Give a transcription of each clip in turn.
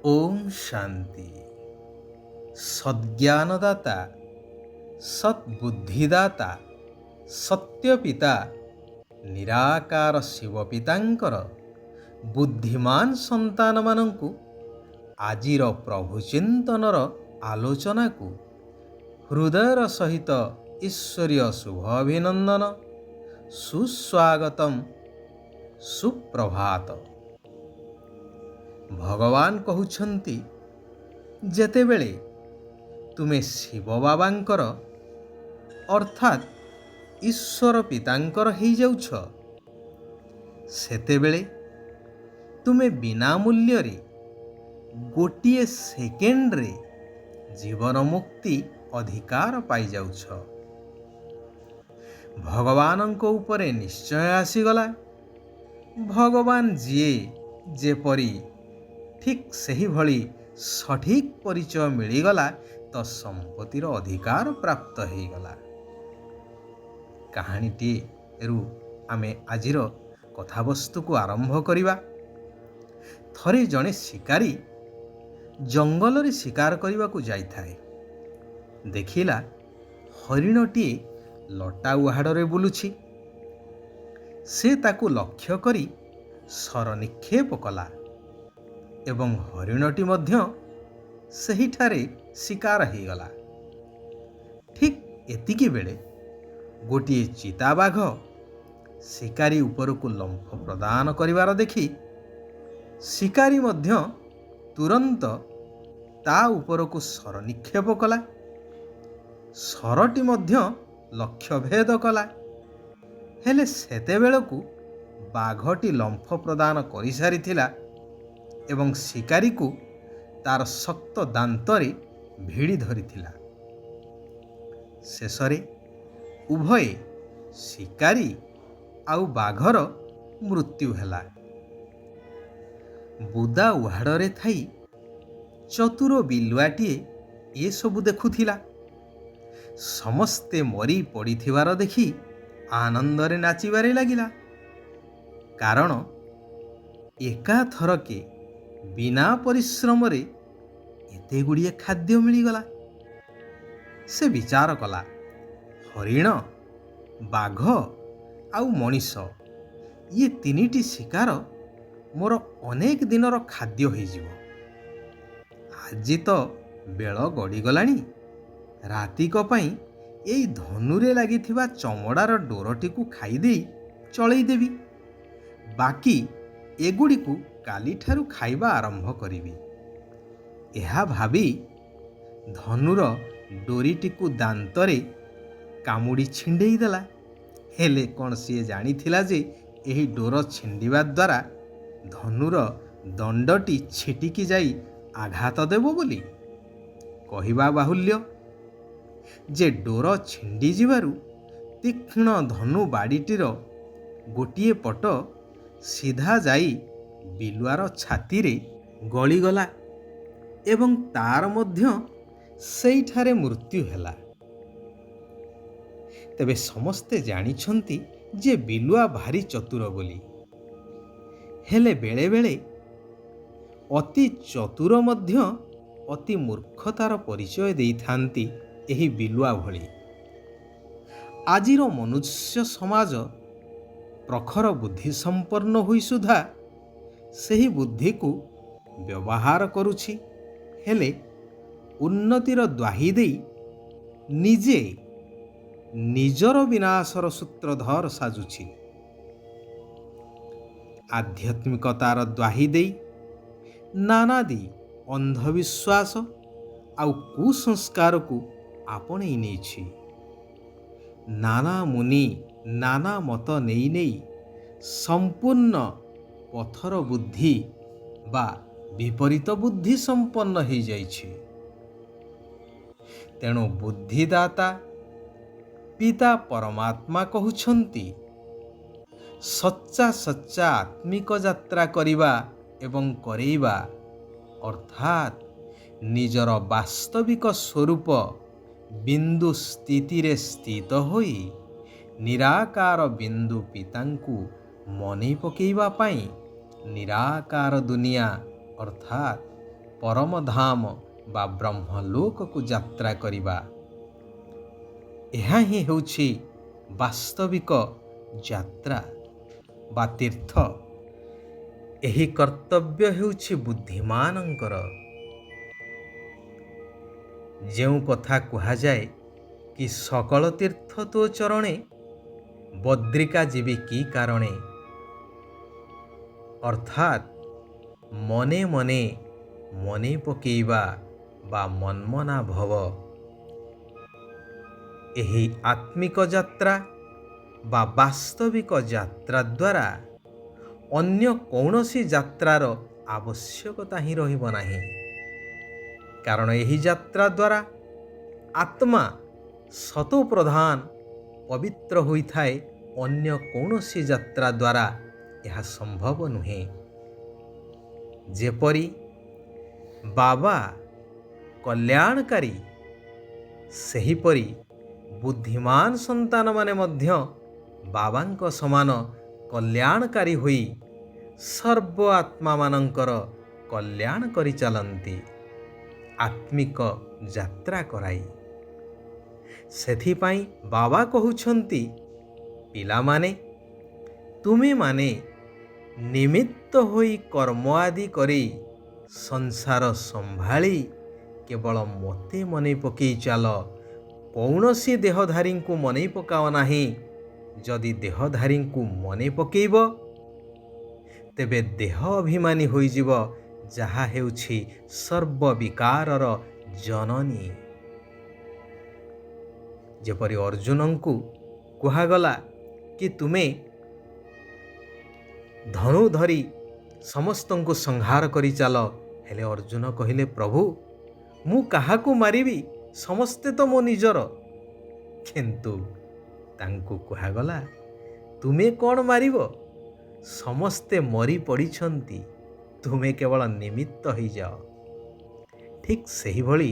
ओम शांति। सद्ज्ञानदाता, सद्बुद्धिदाता, सत्यपिता निराकार शिवपितांकर बुद्धिमान संतान मानंकु आजिर प्रभु चिंतनर आलोचना को हृदयर सहित ईश्वरीय शुभ अभिनंदन, सुस्वागतम, सुप्रभात। भगवान कहउछंती, जेतेबेले तुमे शिव बाबांकर अर्थात ईश्वर पितांकर हो जाउछ, सेतेबेले तुमे बिना मूल्य रे गोटिए सेकेंड रे जीवन मुक्ति अधिकार पाई जाउछ। भगवानंको उपरे निश्चय आसीगला। भगवान जीए जेपरी ठीक सही भली सठिक परिचय मिलीगला तो संपत्तिर अधिकार प्राप्त हो गला। कहानीटी रु आमे आजिर कथावस्तु को आरंभ करिबा। थरे जने शिकारी जंगल रे शिकार करने को जाइथाए। देखिला हरिणटी लटा उहाड़े बुलुछि। से ताकू लक्ष्य करी सर निक्षेप कला एवं हरिणटी मध्य सहीठारे शिकार हो गला। ठीक एतिकी बेले गोटिए चिताबाघ शिकारी उपर को लंफ प्रदान करिवार देखि शिकारी मध्य तुरंत ता उपर को सर निक्षेप कला। सरटी मध्य लक्ष्य भेद कला। हेले सेतेबेलकु बाघटी लंफ प्रदान करि सारिथिला एवं शिकारी को तार शक्त दांतरे भिड़ी धरिथिला। शेषरे उभय शिकारी आउ बाघर मृत्यु हेला। बुदा उहाड़े थाई चतुर बिलुआटीए ये सबु देखुथिला। समस्ते मरी पड़िथिवार देखि आनंदरे नाचिबारे लागिला। कारण एका थरके बिना परिश्रम रे एते गुड़िए खाद्य मिलीगला। से विचार कला, हरिण, बाघ आउ मनीष ये तीनिटी शिकार मोर अनेक दिनर खाद्य हो जिवो। आज तो बेल गड़ीगलाणी। रातिक पई एई धनुरे लागिथिबा चमड़ार डोरटी को खाईदे चलई देवी। बाकी एगुड़ी को काली ठारू खाइबा आरंभ करिबी। एहा भाबी धनुर डोरीटी को दांतरे कामुड़ी छिंडेई देला। हेले कौन सी जानिथिला जे एही डोर छिंडिबा द्वारा धनुर दंडटी छिटिकी जाई आघात देबो बोली। कहिबा बाहुल्य जे डोर छिंडी जिबारु तीक्ष्ण धनु बाड़ीटीर गोटिए पट सीधा जाई बिलुआर छाती रे गलीगला एवं तार मध्य सेइठारे मृत्यु हेला। तेबे समस्ते जानिछंती जे बिलुआ भारी चतुर बोली। हेले बेले बेले अति चतुर मध्य अति मूर्खतार परिचय देइथांती एही बिलुआ भली। आजिर मनुष्य समाज प्रखर बुद्धि संपन्न हुई सुधा सही बुद्धि को व्यवहार करुछि। हेले उन्नतिर द्वाही देई निजे निजर विनाशर सूत्रधर साजुछि। आध्यात्मिकतार द्वाही देई नानादी अंधविश्वास आउ कुसंस्कार को आपणई नेछि। नाना मुनि नाना मत नेई नेई संपूर्ण पथर बुद्धि बा विपरीत बुद्धि संपन्न हो जाइछि। तेणु बुद्धिदाता पिता परमात्मा कहउछंती, सच्चा सच्चा आत्मिक यात्रा करिबा एवं करेइबा अर्थात निजर वास्तविक स्वरूप बिंदु स्थिति रे स्थित होई निराकार बिंदु पितांकु मने पकेइबा पाई निराकार दुनिया अर्थात ପରମଧାମ ବା ବ୍ରହ୍ମଲୋକକୁ ଯାତ୍ରା କରିବା। ଏହା ହିଁ ହେଉଛି ବାସ୍ତବିକ ଯାତ୍ରା ବା ତୀର୍ଥ। ଏହି କର୍ତ୍ତବ୍ୟ ହେଉଛି ବୁଦ୍ଧିମାନଙ୍କର। ଯେଉଁ କଥା କୁହାଯାଏ କି ସକଳ ତୀର୍ଥ ତୋ ଚରଣେ, ବଦ୍ରିକା ଯିବି କି କାରଣେ, ଅର୍ଥାତ୍ ମନେ ମନେ ମନେ ପକେଇବା ବା ମନ୍ମନା ଭବ। ଏହି ଆତ୍ମିକ ଯାତ୍ରା ବା ବାସ୍ତବିକ ଯାତ୍ରା ଦ୍ୱାରା ଅନ୍ୟ କୌଣସି ଯାତ୍ରାର ଆବଶ୍ୟକତା ହିଁ ରହିବ ନାହିଁ। କାରଣ ଏହି ଯାତ୍ରା ଦ୍ୱାରା ଆତ୍ମା ଶତପ୍ରଧାନ ପବିତ୍ର ହୋଇଥାଏ। ଅନ୍ୟ କୌଣସି ଯାତ୍ରା ଦ୍ୱାରା ଏହା ସମ୍ଭବ ନୁହେଁ। ଯେପରି ବାବା କଲ୍ୟାଣକାରୀ, ସେହିପରି ବୁଦ୍ଧିମାନ ସନ୍ତାନମାନେ ମଧ୍ୟ ବାବାଙ୍କ ସମାନ କଲ୍ୟାଣକାରୀ ହୋଇ ସର୍ବ ଆତ୍ମାମାନଙ୍କର କଲ୍ୟାଣ କରିଚାଲନ୍ତି, ଆତ୍ମିକ ଯାତ୍ରା କରାଇ। ସେଥିପାଇଁ ବାବା କହୁଛନ୍ତି, ପିଲାମାନେ, ତୁମେମାନେ ନିମିତ୍ତ ହୋଇ କର୍ମ ଆଦି କରି ସଂସାର ସମ୍ଭାଳି କେବଳ ମୋତେ ମନେ ପକେଇ ଚାଲ। କୌଣସି ଦେହଧାରୀଙ୍କୁ ମନେ ପକାଅ ନାହିଁ। ଯଦି ଦେହଧାରୀଙ୍କୁ ମନେ ପକେଇବ, ତେବେ ଦେହ ଅଭିମାନୀ ହୋଇଯିବ, ଯାହା ହେଉଛି ସର୍ବବିକାରର ଜନନୀ। ଯେପରି ଅର୍ଜୁନଙ୍କୁ କୁହାଗଲା କି ତୁମେ ଧନୁ ଧରି ସମସ୍ତଙ୍କୁ ସଂହାର କରି ଚାଲ, ହେଲେ ଅର୍ଜୁନ କହିଲେ, ପ୍ରଭୁ, ମୁଁ କାହାକୁ ମାରିବି? ସମସ୍ତେ ତ ମୋ ନିଜର। କିନ୍ତୁ ତାଙ୍କୁ କୁହାଗଲା, ତୁମେ କ'ଣ ମାରିବ? ସମସ୍ତେ ମରି ପଡ଼ିଛନ୍ତି, ତୁମେ କେବଳ ନିମିତ୍ତ ହୋଇଯାଅ। ଠିକ୍ ସେହିଭଳି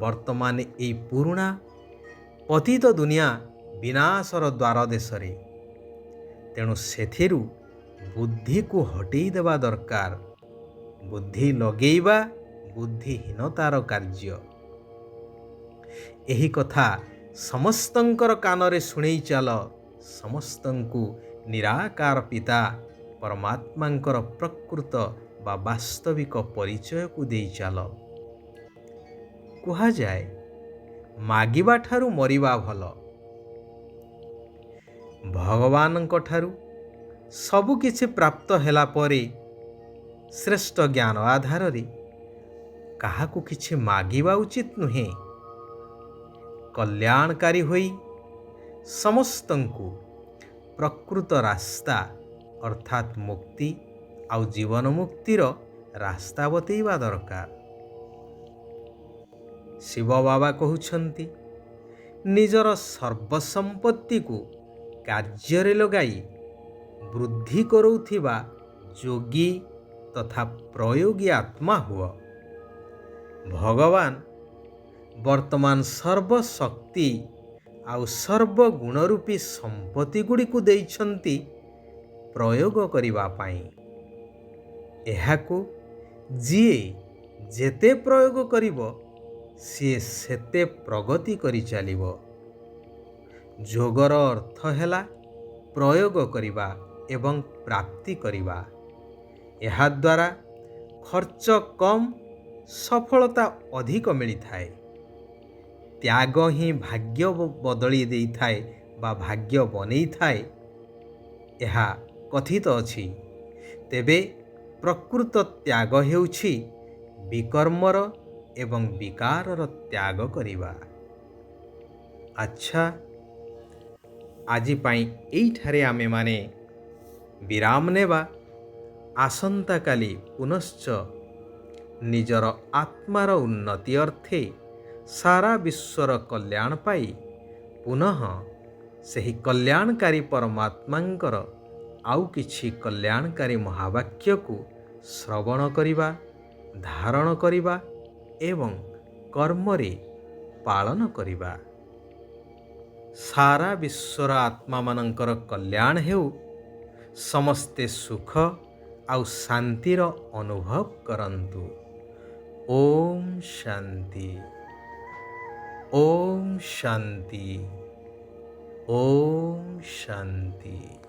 ବର୍ତ୍ତମାନ ଏହି ପୁରୁଣା ପତିତ ଦୁନିଆ ବିନାଶର ଦ୍ୱାର ଦେଶରେ। ତେଣୁ ସେଥିରୁ ବୁଦ୍ଧିକୁ ହଟେଇ ଦେବା ଦରକାର। ବୁଦ୍ଧି ଲଗେଇବା ବୁଦ୍ଧିହୀନତାର କାର୍ଯ୍ୟ। ଏହି କଥା ସମସ୍ତଙ୍କର କାନରେ ଶୁଣେଇ ଚାଲ। ସମସ୍ତଙ୍କୁ ନିରାକାର ପିତା ପରମାତ୍ମାଙ୍କର ପ୍ରକୃତ ବା ବାସ୍ତବିକ ପରିଚୟକୁ ଦେଇ ଚାଲ। କୁହାଯାଏ, ମାଗିବା ଠାରୁ ମରିବା ଭଲ। ଭଗବାନଙ୍କ ଠାରୁ ସବୁ କିଛି ପ୍ରାପ୍ତ ହେଲା ପରେ ଶ୍ରେଷ୍ଠ ଜ୍ଞାନ ଆଧାରରେ କାହାକୁ କିଛି ମାଗିବା ଉଚିତ ନୁହେଁ। କଲ୍ୟାଣକାରୀ ହୋଇ ସମସ୍ତଙ୍କୁ ପ୍ରକୃତ ରାସ୍ତା ଅର୍ଥାତ୍ ମୁକ୍ତି ଆଉ ଜୀବନ ମୁକ୍ତିର ରାସ୍ତା ବତେଇବା ଦରକାର। ଶିବ ବାବା କହୁଛନ୍ତି, ନିଜର ସର୍ବସମ୍ପତ୍ତିକୁ କାର୍ଯ୍ୟରେ ଲଗାଇ ବୃଦ୍ଧି କରୁଥିବା ଯୋଗୀ ତଥା ପ୍ରୟୋଗୀ ଆତ୍ମା ହୁଅ। ଭଗବାନ ବର୍ତ୍ତମାନ ସର୍ବଶକ୍ତି ଆଉ ସର୍ବଗୁଣରୂପୀ ସମ୍ପତ୍ତି ଗୁଡ଼ିକୁ ଦେଇଛନ୍ତି ପ୍ରୟୋଗ କରିବା ପାଇଁ। ଏହାକୁ ଯିଏ ଯେତେ ପ୍ରୟୋଗ କରିବ, ସିଏ ସେତେ ପ୍ରଗତି କରି ଚାଲିବ। ଯୋଗର ଅର୍ଥ ହେଲା ପ୍ରୟୋଗ କରିବା ଏବଂ ପ୍ରାପ୍ତି କରିବା। ଏହାଦ୍ୱାରା ଖର୍ଚ୍ଚ କମ୍, ସଫଳତା ଅଧିକ ମିଳିଥାଏ। ତ୍ୟାଗ ହିଁ ଭାଗ୍ୟ ବଦଳି ଦେଇଥାଏ ବା ଭାଗ୍ୟ ବନେଇଥାଏ, ଏହା କଥିତ ଅଛି। ତେବେ ପ୍ରକୃତ ତ୍ୟାଗ ହେଉଛି ବିକର୍ମର ଏବଂ ବିକାରର ତ୍ୟାଗ କରିବା। ଆଚ୍ଛା, ଆଜି ପାଇଁ ଏଇଠାରେ ଆମେମାନେ ବିରାମ ନେବା। ଆସନ୍ତାକାଲି ପୁନଶ୍ଚ ନିଜର ଆତ୍ମାର ଉନ୍ନତି ଅର୍ଥେ ସାରା ବିଶ୍ୱର କଲ୍ୟାଣ ପାଇ ପୁନଃ ସେହି କଲ୍ୟାଣକାରୀ ପରମାତ୍ମାଙ୍କର ଆଉ କିଛି କଲ୍ୟାଣକାରୀ ମହାବାକ୍ୟକୁ ଶ୍ରବଣ କରିବା, ଧାରଣ କରିବା ଏବଂ କର୍ମରେ ପାଳନ କରିବା। ସାରା ବିଶ୍ୱର ଆତ୍ମାମାନଙ୍କର କଲ୍ୟାଣ ହେଉ। ସମସ୍ତେ ସୁଖ ଆଉ ଶାନ୍ତିର ଅନୁଭବ କରନ୍ତୁ। ওম শান্তি। ওম শান্তি। ওম শান্তি।